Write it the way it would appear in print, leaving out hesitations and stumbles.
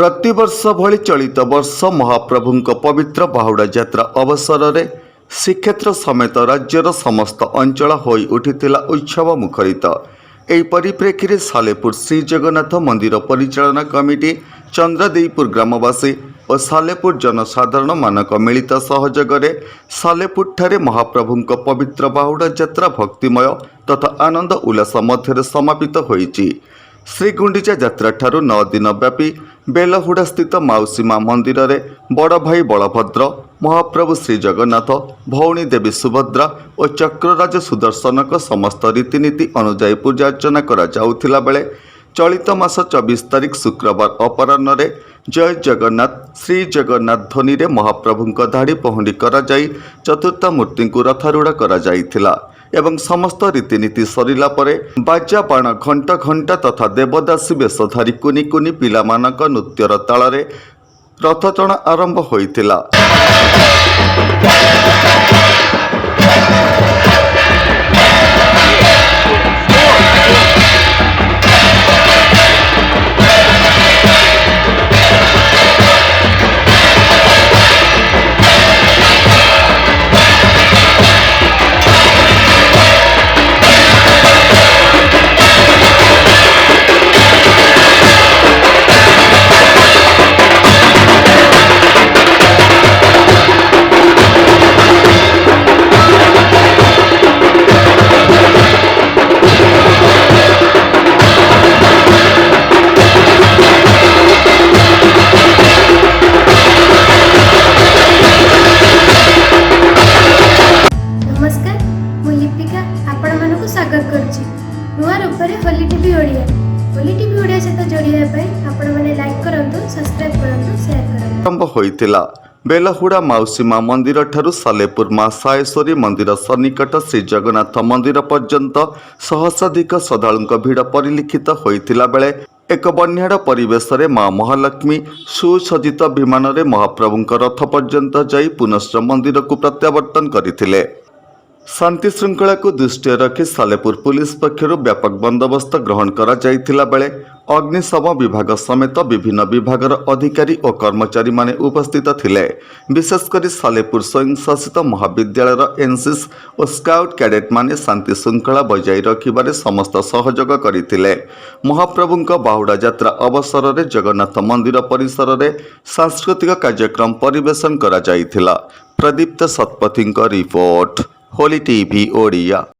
प्रतिवर्ष भली चलित वर्ष महाप्रभुंक पवित्र बाहुड़ा यात्रा अवसर में श्रीक्षेत्र समेत राज्यर समस्त अंचल होई उठिथिला उत्सव मुखरित। एही परिप्रेक्षी रे सालेपुर श्री जगन्नाथ मंदिर परिचालना कमिटी, चंद्रदेईपुर ग्रामवासी और सालेपुर जनसाधारण मानक मिलित सहयोग में सालेपुर ठारे महाप्रभुंक पवित्र बाहुड़ा यात्रा भक्तिमय तथा आनंद उल्लास मध्य समापित होईची। श्री गुंडीचा यात्रा ठारू 9 दिन व्यापी बेलहुड़ा स्थित माउसी मां मंदिर रे बड़ भाई बलभद्र, महाप्रभु श्री जगन्नाथ, भौणी देवी सुभद्रा और चक्रराज सुदर्शनक समस्त रीतिनीति अनुजाई पूजा अर्चना करा जाउथिला बेले चलित मास 24 तारिख शुक्रवार अपराह्न रे जय जगन्नाथ श्री जगन्नाथ ध्वनि रे महाप्रभुंक धाड़ी पहुंडी करा जाई चतुर्थ मूर्ति को रथारूढ़ करा जाइथिला एवं समस्त रीतिनीति सरिला परे बाजा बाण घंटा घंटा तथा देवदासी वेशधारी कुनी कुनी पिलामानक नृत्यर ताଳରେ रथटଣା आरंभ होइथिला। स्वागत करुच्ची नुआ रूपरे होली टीवी ओडिया। होली टीवी ओडिया सहित जोड़िया आपण मैंने लाइक करंतु, सब्सक्राइब करंतु, शेयर करंतु। आरंभ होइतिला बेलहुड़ा माउसी मां मंदिर ठारू सालेपुर मां सायेश्वरी मंदिर सन्निकट श्री जगन्नाथ मंदिर पर्यंत सहस्राधिक श्रद्धालुंक भिड़ परिलक्षित होइतिला बेले एक बन्याड़ परिवेश रे मां महालक्ष्मी सुसज्जित विमान रे महाप्रभुंक रथ पर्यंत जाई पुनश्च मंदिर को प्रत्यावर्तन करथिले। शांति श्रृंखला को दृष्टि रखी सालेपुर पुलिस पक्षर व्यापक बंदोबस्त ग्रहण करा जाइथिला बेले अग्निशम विभाग समेत विभिन्न विभागर अधिकारी और कर्मचारी माने उपस्थित थिले। विशेषकर सालेपुर स्वयं शासित महाविद्यालय एनसीसी और स्काउट कैडेट माने शांति श्रृंखला बजाय रखिबारे समस्त सहयोग करथिले। महाप्रभुंक बाहुड़ा यात्रा अवसर में जगन्नाथ मंदिर परिसर में सांस्कृतिक कार्यक्रम परिवेशन करा जाइथिला। प्रदीप्त शतपथी रिपोर्ट, होली टीवी ओडिया।